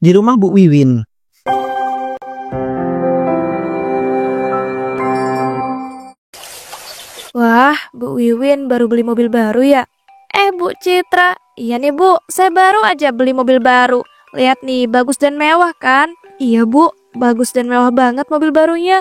di rumah Bu Wiwin. Wah, Bu Wiwin baru beli mobil baru ya? Bu Citra, iya nih Bu, saya baru aja beli mobil baru. Lihat nih, bagus dan mewah kan? Iya Bu, bagus dan mewah banget mobil barunya.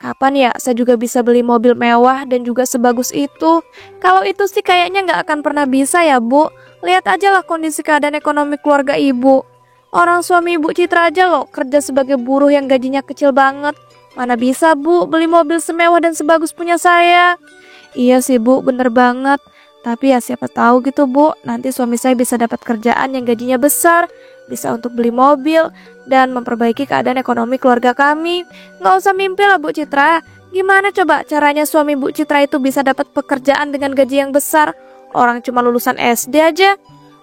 Kapan ya saya juga bisa beli mobil mewah dan juga sebagus itu? Kalau itu sih kayaknya nggak akan pernah bisa ya Bu. Lihat aja lah kondisi keadaan ekonomi keluarga Ibu. Orang suami Ibu Citra aja loh kerja sebagai buruh yang gajinya kecil banget. Mana bisa Bu beli mobil semewah dan sebagus punya saya? Iya sih Bu, bener banget. Tapi ya siapa tahu gitu Bu, nanti suami saya bisa dapat kerjaan yang gajinya besar, bisa untuk beli mobil, dan memperbaiki keadaan ekonomi keluarga kami. Nggak usah mimpi lah Bu Citra. Gimana coba caranya suami Bu Citra itu bisa dapat pekerjaan dengan gaji yang besar? Orang cuma lulusan SD aja.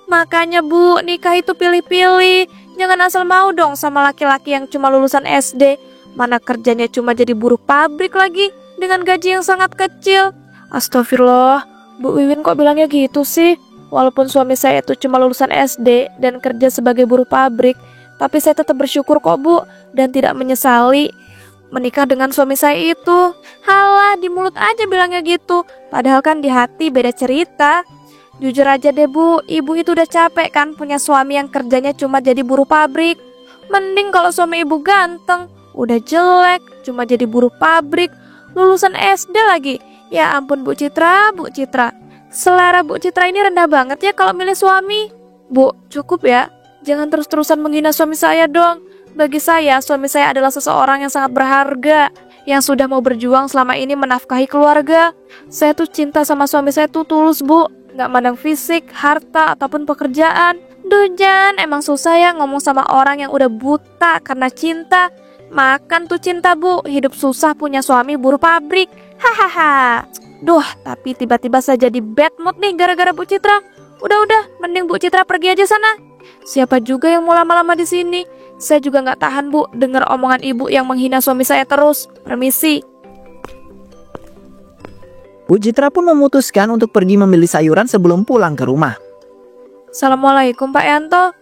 Makanya Bu, nikah itu pilih-pilih. Jangan asal mau dong sama laki-laki yang cuma lulusan SD. Mana kerjanya cuma jadi buruh pabrik lagi, dengan gaji yang sangat kecil. Astagfirullah, Bu Wiwin kok bilangnya gitu sih? Walaupun suami saya itu cuma lulusan SD dan kerja sebagai buruh pabrik, tapi saya tetap bersyukur kok Bu, dan tidak menyesali menikah dengan suami saya itu. Halah, di mulut aja bilangnya gitu, padahal kan di hati beda cerita. Jujur aja deh Bu, Ibu itu udah capek kan punya suami yang kerjanya cuma jadi buruh pabrik. Mending kalau suami Ibu ganteng, udah jelek, cuma jadi buruh pabrik, lulusan SD lagi. Ya ampun Bu Citra, Bu Citra. Selera Bu Citra ini rendah banget ya kalau milih suami. Bu, cukup ya. Jangan terus-terusan menghina suami saya dong. Bagi saya, suami saya adalah seseorang yang sangat berharga, yang sudah mau berjuang selama ini menafkahi keluarga. Saya tuh cinta sama suami saya tuh tulus Bu. Gak mandang fisik, harta, ataupun pekerjaan. Duh Jan, emang susah ya ngomong sama orang yang udah buta karena cinta. Makan tuh cinta Bu, hidup susah punya suami buruh pabrik. Hahaha. Duh, tapi tiba-tiba saya jadi bad mood nih gara-gara Bu Citra. Udah, mending Bu Citra pergi aja sana. Siapa juga yang mau lama-lama di sini? Saya juga nggak tahan Bu, dengar omongan Ibu yang menghina suami saya terus. Permisi. Bu Citra pun memutuskan untuk pergi membeli sayuran sebelum pulang ke rumah. Assalamualaikum Pak Yanto.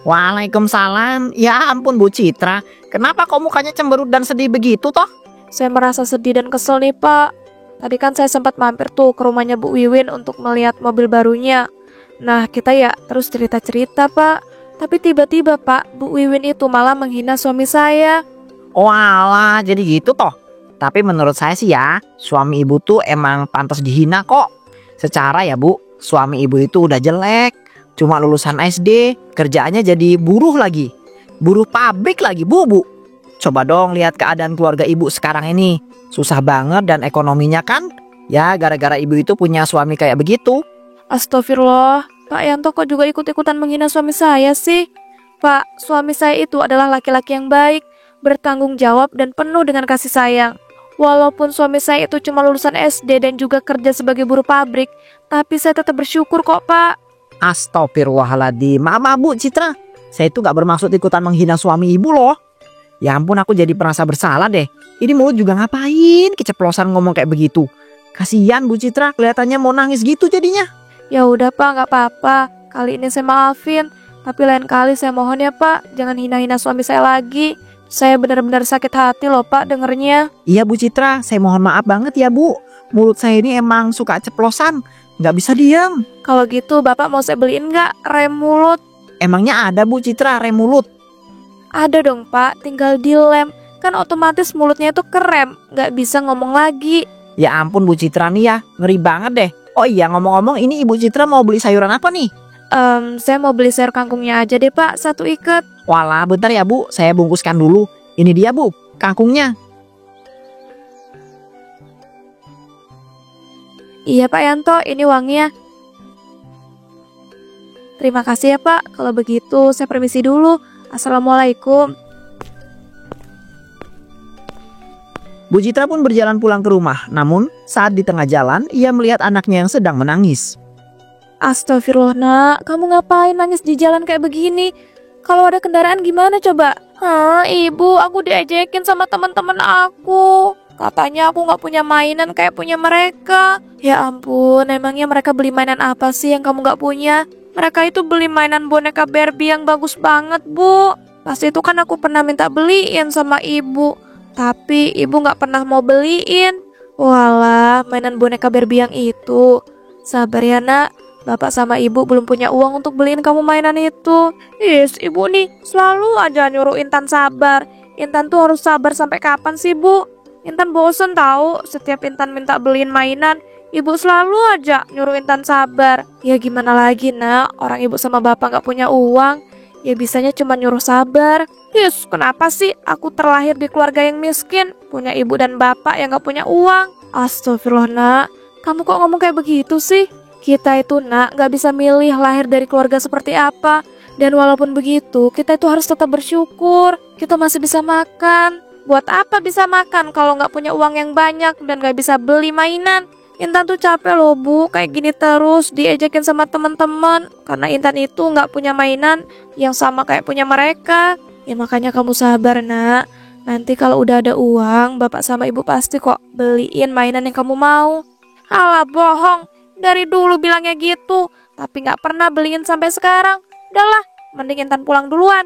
Waalaikumsalam. Ya ampun Bu Citra, kenapa kok mukanya cemberut dan sedih begitu toh? Saya merasa sedih dan kesel nih Pak. Tadi kan saya sempat mampir tuh ke rumahnya Bu Wiwin untuk melihat mobil barunya. Nah kita ya terus cerita-cerita Pak. Tapi tiba-tiba Pak, Bu Wiwin itu malah menghina suami saya. Walah, jadi gitu toh. Tapi menurut saya sih ya, suami Ibu tuh emang pantas dihina kok. Secara ya Bu, suami Ibu itu udah jelek, cuma lulusan SD, kerjaannya jadi buruh lagi. Buruh pabrik lagi Bu. Coba dong lihat keadaan keluarga Ibu sekarang ini. Susah banget dan ekonominya kan? Ya gara-gara Ibu itu punya suami kayak begitu. Astagfirullah, Pak Yanto kok juga ikut-ikutan menghina suami saya sih? Pak, suami saya itu adalah laki-laki yang baik, bertanggung jawab dan penuh dengan kasih sayang. Walaupun suami saya itu cuma lulusan SD dan juga kerja sebagai buruh pabrik, tapi saya tetap bersyukur kok Pak. Astagfirullahaladzim. Maaf Bu Citra, saya itu gak bermaksud ikutan menghina suami Ibu loh. Ya ampun, aku jadi merasa bersalah deh. Ini mulut juga ngapain keceplosan ngomong kayak begitu. Kasihan Bu Citra, kelihatannya mau nangis gitu jadinya. Ya udah Pak, gak apa-apa. Kali ini saya maafin. Tapi lain kali saya mohon ya Pak, jangan hina-hina suami saya lagi. Saya benar-benar sakit hati loh Pak dengernya. Iya Bu Citra, saya mohon maaf banget ya Bu. Mulut saya ini emang suka ceplosan, gak bisa diam. Kalau gitu Bapak mau saya beliin gak rem mulut? Emangnya ada Bu Citra rem mulut? Ada dong Pak, tinggal dilem. Kan otomatis mulutnya itu kerem, gak bisa ngomong lagi. Ya ampun Bu Citra nih ya, ngeri banget deh. Oh iya, ngomong-ngomong ini Ibu Citra mau beli sayuran apa nih? Saya mau beli sayur kangkungnya aja deh Pak, 1 ikat. Walah, bentar ya Bu, saya bungkuskan dulu. Ini dia Bu, kangkungnya. Iya Pak Yanto, ini uangnya. Terima kasih ya Pak, kalau begitu saya permisi dulu. Assalamualaikum. Bu Citra pun berjalan pulang ke rumah. Namun saat di tengah jalan ia melihat anaknya yang sedang menangis. Astagfirullah nak, kamu ngapain nangis di jalan kayak begini? Kalau ada kendaraan gimana coba? Ibu, aku diajakin sama teman-teman aku. Katanya aku gak punya mainan kayak punya mereka. Ya ampun, emangnya mereka beli mainan apa sih yang kamu gak punya? Mereka itu beli mainan boneka Barbie yang bagus banget Bu. Pas itu kan aku pernah minta beliin sama ibu, tapi ibu nggak pernah mau beliin. Walah, mainan boneka Barbie yang itu. Sabar ya nak, bapak sama ibu belum punya uang untuk beliin kamu mainan itu. Ibu nih selalu aja nyuruh Intan sabar. Intan tuh harus sabar sampai kapan sih bu? Intan bosen tahu, setiap Intan minta beliin mainan, ibu selalu aja nyuruh Intan sabar. Ya gimana lagi nak, orang ibu sama bapak gak punya uang, ya bisanya cuma nyuruh sabar. Kenapa sih aku terlahir di keluarga yang miskin, punya ibu dan bapak yang gak punya uang? Astagfirullah nak, kamu kok ngomong kayak begitu sih? Kita itu nak gak bisa milih lahir dari keluarga seperti apa. Dan walaupun begitu, kita itu harus tetap bersyukur. Kita masih bisa makan. Buat apa bisa makan kalau nggak punya uang yang banyak dan nggak bisa beli mainan? Intan tuh capek loh bu, kayak gini terus diejekin sama teman-teman. Karena Intan itu nggak punya mainan yang sama kayak punya mereka. Ya makanya kamu sabar nak. Nanti kalau udah ada uang, bapak sama ibu pasti kok beliin mainan yang kamu mau. Alah bohong, dari dulu bilangnya gitu, tapi nggak pernah beliin sampai sekarang. Udahlah, mending Intan pulang duluan.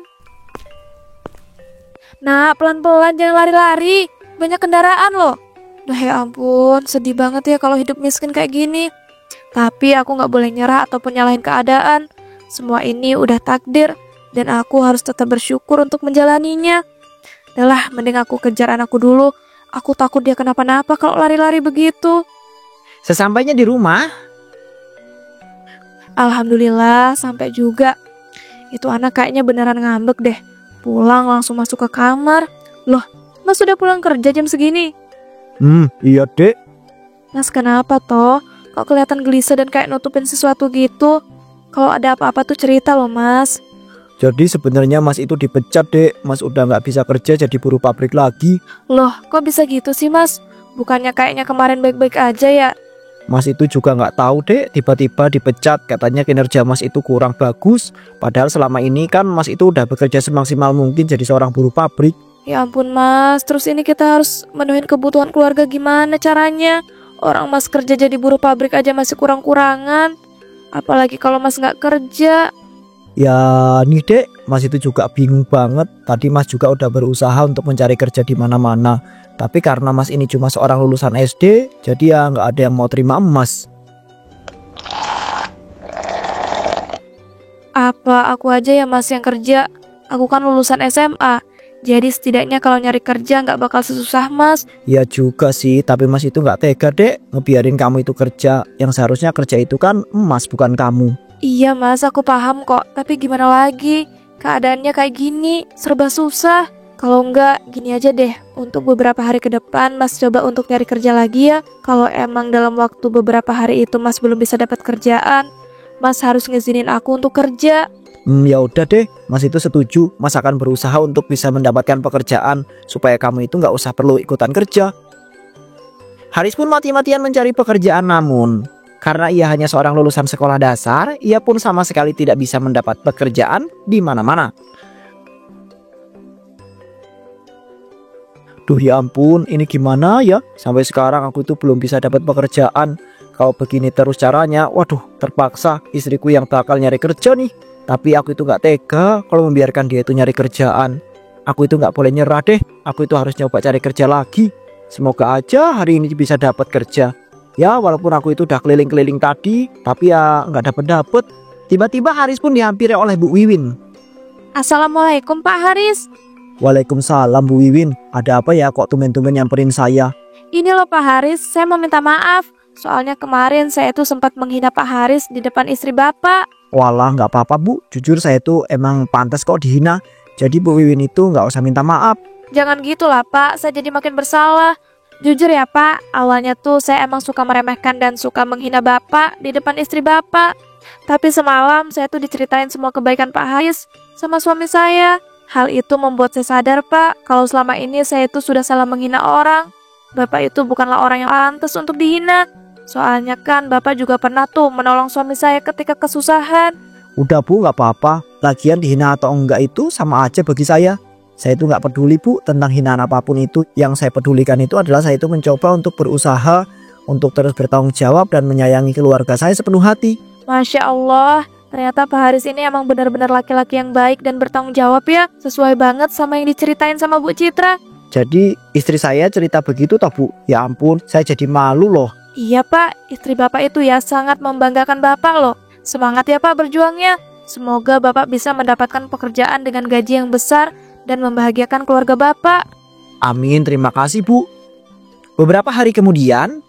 Nah, pelan-pelan jangan lari-lari. Banyak kendaraan loh. Duh ya ampun, sedih banget ya kalau hidup miskin kayak gini. Tapi aku gak boleh nyerah ataupun nyalahin keadaan. Semua ini udah takdir dan aku harus tetap bersyukur untuk menjalaninya. Udahlah, mending aku kejar anakku dulu. Aku takut dia kenapa-napa kalau lari-lari begitu. Sesampainya di rumah, Alhamdulillah sampai juga. Itu anak kayaknya beneran ngambek deh. Pulang langsung masuk ke kamar. Loh, Mas sudah pulang kerja jam segini? Iya dek. Mas kenapa toh? Kok kelihatan gelisah dan kayak nutupin sesuatu gitu? Kalau ada apa-apa tuh cerita loh mas. Jadi sebenarnya mas itu dipecat dek. Mas udah gak bisa kerja jadi buruh pabrik lagi. Loh, kok bisa gitu sih mas? Bukannya kayaknya kemarin baik-baik aja ya? Mas itu juga gak tahu dek, tiba-tiba dipecat. Katanya kinerja mas itu kurang bagus. Padahal selama ini kan mas itu udah bekerja semaksimal mungkin jadi seorang buruh pabrik. Ya ampun mas, terus ini kita harus menuhin kebutuhan keluarga gimana caranya? Orang mas kerja jadi buruh pabrik aja masih kurang-kurangan. Apalagi kalau mas gak kerja. Ya nih dek, mas itu juga bingung banget. Tadi mas juga udah berusaha untuk mencari kerja di mana-mana. Tapi karena mas ini cuma seorang lulusan SD, jadi ya nggak ada yang mau terima emas. Apa aku aja ya mas yang kerja? Aku kan lulusan SMA. Jadi setidaknya kalau nyari kerja nggak bakal sesusah mas. Ya juga sih, tapi mas itu nggak tega dek ngebiarin kamu itu kerja. Yang seharusnya kerja itu kan emas bukan kamu. Iya mas, aku paham kok. Tapi gimana lagi? Keadaannya kayak gini, serba susah. Kalau enggak, gini aja deh. Untuk beberapa hari ke depan, mas coba untuk nyari kerja lagi ya. Kalau emang dalam waktu beberapa hari itu mas belum bisa dapat kerjaan, mas harus ngizinin aku untuk kerja. Ya udah deh, mas itu setuju. Mas akan berusaha untuk bisa mendapatkan pekerjaan supaya kamu itu nggak usah perlu ikutan kerja. Haris pun mati-matian mencari pekerjaan, namun karena ia hanya seorang lulusan sekolah dasar, ia pun sama sekali tidak bisa mendapat pekerjaan di mana-mana. Duh ya ampun, ini gimana ya? Sampai sekarang aku itu belum bisa dapat pekerjaan. Kalau begini terus caranya, waduh, terpaksa istriku yang bakal nyari kerja nih. Tapi aku itu gak tega kalau membiarkan dia itu nyari kerjaan. Aku itu gak boleh nyerah deh. Aku itu harus nyoba cari kerja lagi. Semoga aja hari ini bisa dapat kerja. Ya walaupun aku itu udah keliling-keliling tadi, tapi ya gak dapet-dapet. Tiba-tiba Haris pun dihampiri oleh Bu Wiwin. Assalamualaikum Pak Haris. Waalaikumsalam Bu Wiwin. Ada apa ya kok tumben-tumben nyamperin saya? Ini loh Pak Haris, saya mau minta maaf. Soalnya kemarin saya tuh sempat menghina Pak Haris di depan istri Bapak. Walah gak apa-apa Bu. Jujur saya itu emang pantas kok dihina. Jadi Bu Wiwin itu gak usah minta maaf. Jangan gitu lah Pak, saya jadi makin bersalah. Jujur ya Pak, awalnya tuh saya emang suka meremehkan dan suka menghina Bapak di depan istri Bapak. Tapi semalam saya tuh diceritain semua kebaikan Pak Haris sama suami saya. Hal itu membuat saya sadar Pak, kalau selama ini saya itu sudah salah menghina orang. Bapak itu bukanlah orang yang pantas untuk dihina. Soalnya kan Bapak juga pernah tuh menolong suami saya ketika kesusahan. Udah Bu gak apa-apa. Lagian dihina atau enggak itu sama aja bagi saya. Saya itu gak peduli Bu tentang hinaan apapun itu. Yang saya pedulikan itu adalah saya itu mencoba untuk berusaha untuk terus bertanggung jawab dan menyayangi keluarga saya sepenuh hati. Masya Allah, Ternyata Pak Haris ini emang benar-benar laki-laki yang baik dan bertanggung jawab ya. Sesuai banget sama yang diceritain sama Bu Citra. Jadi istri saya cerita begitu toh Bu? Ya ampun, saya jadi malu loh. Iya Pak, istri Bapak itu ya sangat membanggakan Bapak loh. Semangat ya Pak berjuangnya. Semoga Bapak bisa mendapatkan pekerjaan dengan gaji yang besar dan membahagiakan keluarga Bapak. Amin, terima kasih Bu. Beberapa hari kemudian,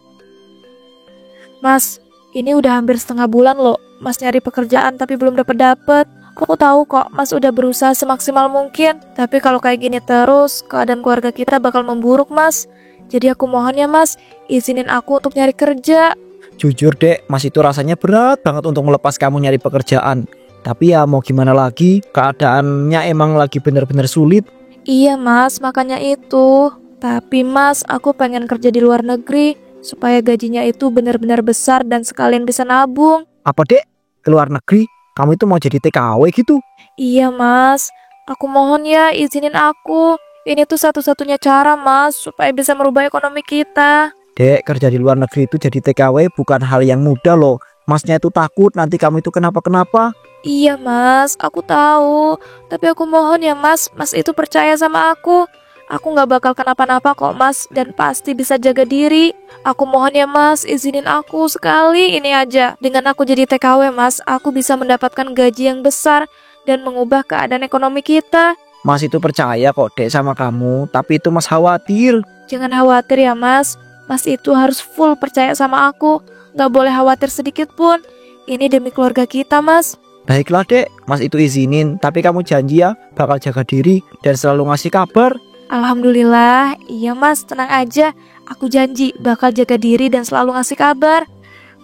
Mas, ini udah hampir setengah bulan loh. Mas nyari pekerjaan tapi belum dapet-dapet. Aku tahu kok Mas udah berusaha semaksimal mungkin. Tapi kalau kayak gini terus, keadaan keluarga kita bakal memburuk Mas. Jadi aku mohon ya Mas, izinin aku untuk nyari kerja. jujur Dek, Mas itu rasanya berat banget untuk melepas kamu nyari pekerjaan. Tapi ya mau gimana lagi, keadaannya emang lagi bener-bener sulit. Iya Mas, makanya itu. Tapi Mas, aku pengen kerja di luar negeri supaya gajinya itu benar-benar besar dan sekalian bisa nabung. Apa Dek? Ke luar negeri? Kamu itu mau jadi TKW gitu? Iya Mas, aku mohon ya izinin aku. Ini tuh satu-satunya cara Mas supaya bisa merubah ekonomi kita. Dek, kerja di luar negeri itu jadi TKW bukan hal yang mudah loh. Masnya itu takut nanti kamu itu kenapa-kenapa. Iya Mas, aku tahu. Tapi aku mohon ya Mas, Mas itu percaya sama aku. Aku gak bakal kenapa-napa kok Mas, dan pasti bisa jaga diri. Aku mohon ya Mas, izinin aku sekali ini aja. Dengan aku jadi TKW Mas, aku bisa mendapatkan gaji yang besar dan mengubah keadaan ekonomi kita. Mas itu percaya kok Dek sama kamu, tapi itu Mas khawatir. Jangan khawatir ya Mas, Mas itu harus full percaya sama aku. Gak boleh khawatir sedikit pun. Ini demi keluarga kita Mas. Baiklah Dek, Mas itu izinin, tapi kamu janji ya bakal jaga diri dan selalu ngasih kabar. Alhamdulillah, iya Mas, tenang aja. Aku janji bakal jaga diri dan selalu ngasih kabar.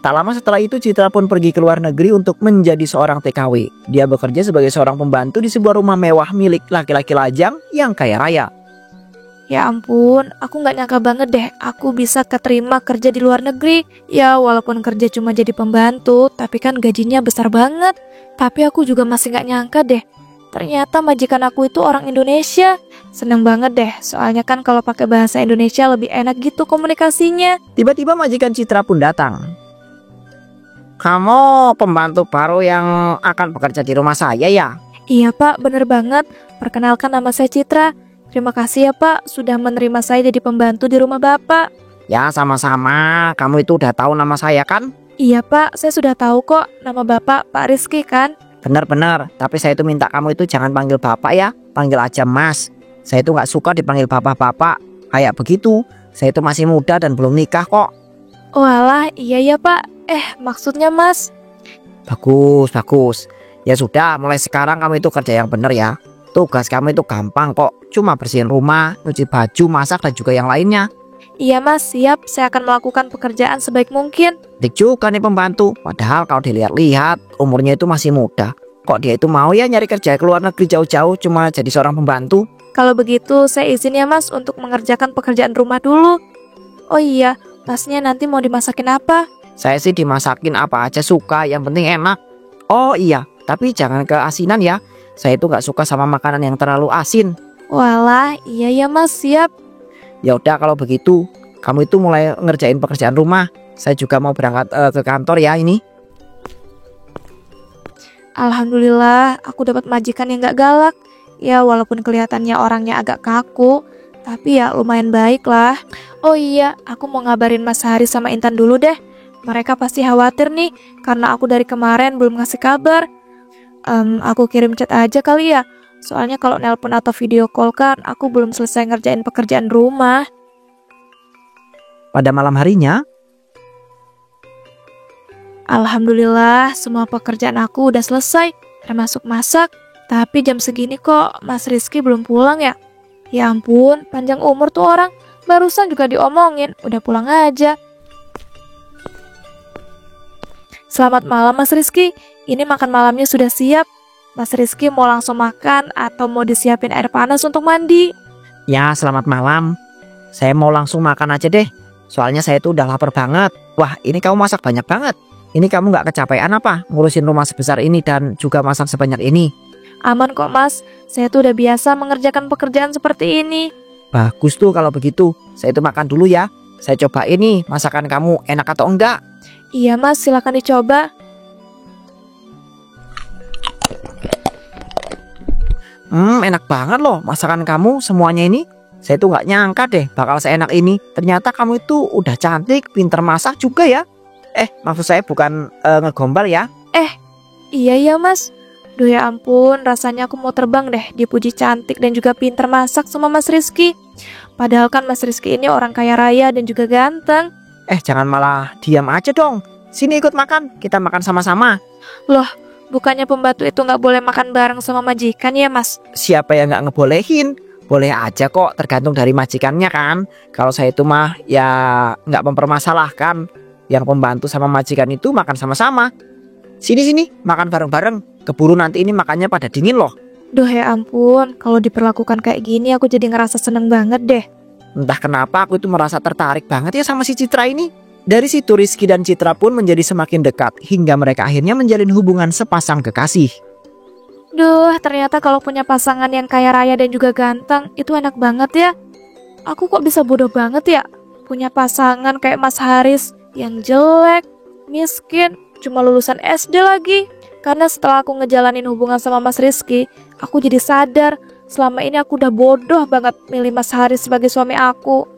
Tak lama setelah itu Citra pun pergi ke luar negeri untuk menjadi seorang TKW. Dia bekerja sebagai seorang pembantu di sebuah rumah mewah milik laki-laki lajang yang kaya raya. Ya ampun, aku gak nyangka banget deh aku bisa keterima kerja di luar negeri. Ya walaupun kerja cuma jadi pembantu, tapi kan gajinya besar banget. Tapi aku juga masih gak nyangka deh, ternyata majikan aku itu orang Indonesia. Seneng banget deh, soalnya kan kalau pakai bahasa Indonesia lebih enak gitu komunikasinya. Tiba-tiba majikan Citra pun datang. Kamu pembantu baru yang akan bekerja di rumah saya ya? Iya Pak, bener banget. Perkenalkan nama saya Citra. Terima kasih ya Pak, sudah menerima saya jadi pembantu di rumah Bapak. Ya sama-sama, kamu itu udah tahu nama saya kan? Iya Pak, saya sudah tahu kok, nama Bapak Pak Rizky kan? Benar-benar, tapi saya itu minta kamu itu jangan panggil bapak ya, panggil aja Mas. Saya itu nggak suka dipanggil bapak-bapak kayak begitu. Saya itu masih muda dan belum nikah kok. Oh alah, iya ya Pak. Maksudnya Mas. Bagus, bagus. Ya sudah, mulai sekarang kamu itu kerja yang benar ya. Tugas kamu itu gampang kok, cuma bersihin rumah, nyuci baju, masak dan juga yang lainnya. Iya Mas, siap. Saya akan melakukan pekerjaan sebaik mungkin. Dik juga nih pembantu. Padahal kalau dilihat-lihat umurnya itu masih muda. Kok dia itu mau ya nyari kerja ke luar negeri jauh-jauh cuma jadi seorang pembantu? Kalau begitu, saya izin ya Mas untuk mengerjakan pekerjaan rumah dulu. Oh iya, Masnya nanti mau dimasakin apa? Saya sih dimasakin apa aja suka, yang penting enak. Oh iya, tapi jangan keasinan ya. Saya itu nggak suka sama makanan yang terlalu asin. Walah, iya ya Mas, siap. Ya udah kalau begitu, kamu itu mulai ngerjain pekerjaan rumah. Saya juga mau berangkat ke kantor ya ini. Alhamdulillah, aku dapat majikan yang gak galak. Ya walaupun kelihatannya orangnya agak kaku, tapi ya lumayan baik lah. Oh iya, aku mau ngabarin Mas Haris sama Intan dulu deh. Mereka pasti khawatir nih, karena aku dari kemarin belum ngasih kabar. Aku kirim chat aja kali ya. Soalnya kalau nelpon atau video call kan aku belum selesai ngerjain pekerjaan rumah. Pada malam harinya, Alhamdulillah semua pekerjaan aku udah selesai, termasuk masak. Tapi jam segini kok Mas Rizky belum pulang ya? Ya ampun, panjang umur tuh orang. Barusan juga diomongin, udah pulang aja. Selamat malam Mas Rizky, ini makan malamnya sudah siap. Mas Rizky mau langsung makan atau mau disiapin air panas untuk mandi? Ya selamat malam. Saya mau langsung makan aja deh. Soalnya saya itu udah lapar banget. Wah ini kamu masak banyak banget. Ini kamu nggak kecapean apa ngurusin rumah sebesar ini dan juga masak sebanyak ini? Aman kok Mas, saya tuh udah biasa mengerjakan pekerjaan seperti ini. Bagus tuh kalau begitu. Saya itu makan dulu ya. Saya coba ini masakan kamu enak atau enggak. Iya Mas, silakan dicoba. Enak banget loh masakan kamu semuanya ini. Saya tuh nggak nyangka deh bakal seenak ini. Ternyata kamu itu udah cantik, pinter masak juga ya. Maksud saya bukan ngegombal ya. Iya ya mas. Duh ya ampun, rasanya aku mau terbang deh dipuji cantik dan juga pinter masak sama Mas Rizky. Padahal kan Mas Rizky ini orang kaya raya dan juga ganteng. Jangan malah diam aja dong. Sini ikut makan, kita makan sama-sama. Bukannya pembantu itu nggak boleh makan bareng sama majikan ya mas? Siapa yang nggak ngebolehin? Boleh aja kok, tergantung dari majikannya kan. Kalau saya itu mah ya nggak mempermasalahkan. Yang pembantu sama majikan itu makan sama-sama. Sini makan bareng-bareng. Keburu nanti ini makannya pada dingin loh. Duh ya ampun, kalau diperlakukan kayak gini aku jadi ngerasa seneng banget deh. Entah kenapa aku itu merasa tertarik banget ya sama si Citra ini. Dari situ Rizky dan Citra pun menjadi semakin dekat hingga mereka akhirnya menjalin hubungan sepasang kekasih. Duh, ternyata kalau punya pasangan yang kaya raya dan juga ganteng, itu enak banget ya. Aku kok bisa bodoh banget ya, punya pasangan kayak Mas Haris yang jelek, miskin, cuma lulusan SD lagi. Karena setelah aku ngejalanin hubungan sama Mas Rizky, aku jadi sadar selama ini aku udah bodoh banget milih Mas Haris sebagai suami aku.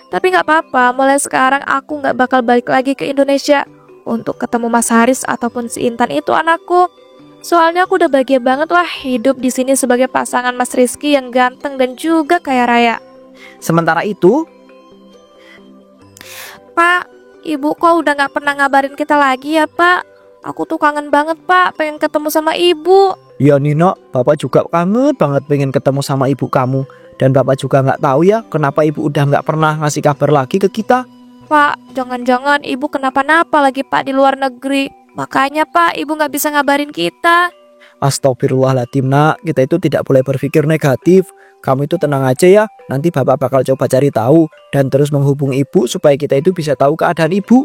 Tapi gak apa-apa, mulai sekarang aku gak bakal balik lagi ke Indonesia untuk ketemu Mas Haris ataupun si Intan itu anakku. Soalnya aku udah bahagia banget lah hidup di sini sebagai pasangan Mas Rizky yang ganteng dan juga kaya raya. Sementara itu, Pak, Ibu kok udah gak pernah ngabarin kita lagi ya Pak? Aku tuh kangen banget Pak, pengen ketemu sama Ibu. Ya Nina, Bapak juga kangen banget pengen ketemu sama ibu kamu. Dan Bapak juga nggak tahu ya kenapa ibu udah nggak pernah ngasih kabar lagi ke kita. Pak, jangan-jangan Ibu kenapa-napa lagi Pak di luar negeri. Makanya Pak, Ibu gak bisa ngabarin kita. Astagfirullahaladzim nak, kita itu tidak boleh berpikir negatif. Kamu itu tenang aja ya, nanti Bapak bakal coba cari tahu dan terus menghubungi ibu supaya kita itu bisa tahu keadaan ibu.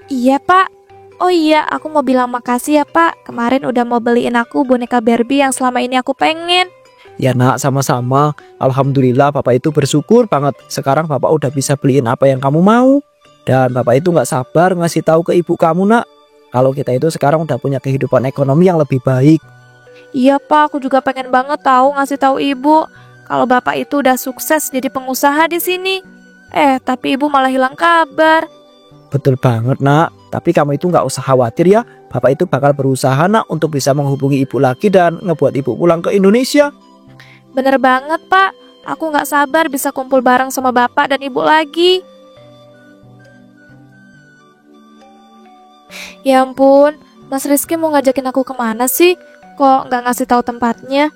Iya Pak. Oh iya, aku mau bilang makasih ya Pak. Kemarin udah mau beliin aku boneka Barbie yang selama ini aku pengen. Ya nak, sama-sama. Alhamdulillah Bapak itu bersyukur banget. Sekarang Bapak udah bisa beliin apa yang kamu mau. Dan Bapak itu gak sabar ngasih tahu ke ibu kamu nak, kalau kita itu sekarang udah punya kehidupan ekonomi yang lebih baik. Iya Pak, aku juga pengen banget tahu ngasih tahu Ibu kalau Bapak itu udah sukses jadi pengusaha di sini. Tapi Ibu malah hilang kabar. Betul banget nak, tapi kamu itu gak usah khawatir ya. Bapak itu bakal berusaha nak untuk bisa menghubungi ibu lagi dan ngebuat ibu pulang ke Indonesia. Bener banget Pak, aku gak sabar bisa kumpul bareng sama Bapak dan Ibu lagi. Ya ampun, Mas Rizky mau ngajakin aku kemana sih? Kok gak ngasih tahu tempatnya?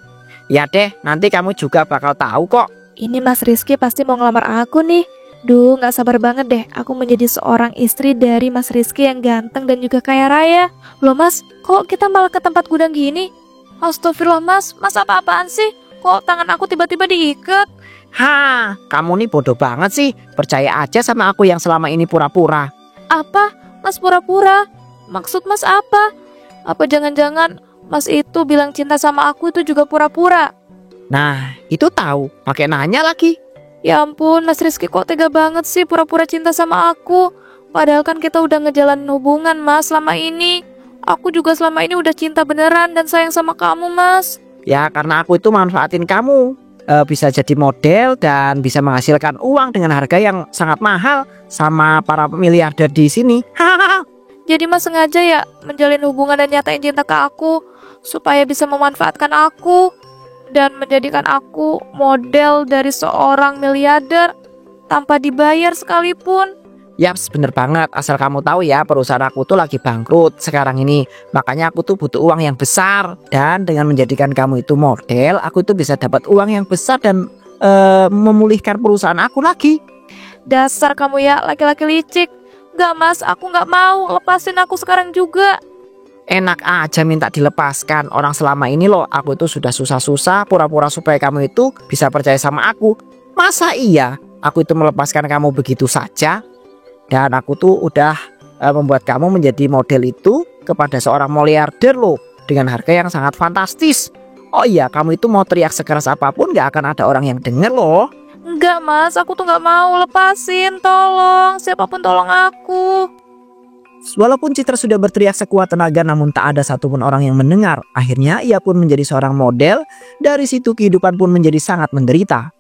ya deh nanti kamu juga bakal tahu kok. Ini Mas Rizky pasti mau ngelamar aku nih. Duh, gak sabar banget deh aku menjadi seorang istri dari Mas Rizky yang ganteng dan juga kaya raya. Loh Mas, kok kita malah ke tempat gudang gini? Astagfirullah Mas apa-apaan sih? Kok tangan aku tiba-tiba diikat? Kamu nih bodoh banget sih. Percaya aja sama aku yang selama ini pura-pura. Apa? Mas pura-pura? Maksud Mas apa? Apa jangan-jangan Mas itu bilang cinta sama aku itu juga pura-pura? Nah itu tahu, pakai nanya lagi. Ya ampun, Mas Rizky kok tega banget sih pura-pura cinta sama aku? Padahal kan kita udah ngejalanin hubungan Mas selama ini. Aku juga selama ini udah cinta beneran dan sayang sama kamu Mas. Ya karena aku itu manfaatin kamu, bisa jadi model dan bisa menghasilkan uang dengan harga yang sangat mahal sama para miliarder di sini. Jadi Mas sengaja ya menjalin hubungan dan nyatain cinta ke aku supaya bisa memanfaatkan aku dan menjadikan aku model dari seorang miliarder tanpa dibayar sekalipun. Yaps, bener banget. Asal kamu tahu ya, perusahaan aku tuh lagi bangkrut sekarang ini. Makanya aku tuh butuh uang yang besar. Dan dengan menjadikan kamu itu model, aku tuh bisa dapat uang yang besar dan memulihkan perusahaan aku lagi. Dasar kamu ya, laki-laki licik. Gak Mas, aku gak mau. Lepasin aku sekarang juga. Enak aja minta dilepaskan. Orang selama ini loh, aku itu sudah susah-susah pura-pura supaya kamu itu bisa percaya sama aku. Masa iya aku itu melepaskan kamu begitu saja? Dan aku tuh udah membuat kamu menjadi model itu kepada seorang miliarder loh, dengan harga yang sangat fantastis. Oh iya, kamu itu mau teriak sekeras apapun gak akan ada orang yang denger loh. Enggak Mas, aku tuh gak mau. Lepasin, tolong. Siapapun tolong aku. Walaupun Citra sudah berteriak sekuat tenaga namun tak ada satupun orang yang mendengar. Akhirnya ia pun menjadi seorang model. Dari situ kehidupan pun menjadi sangat menderita.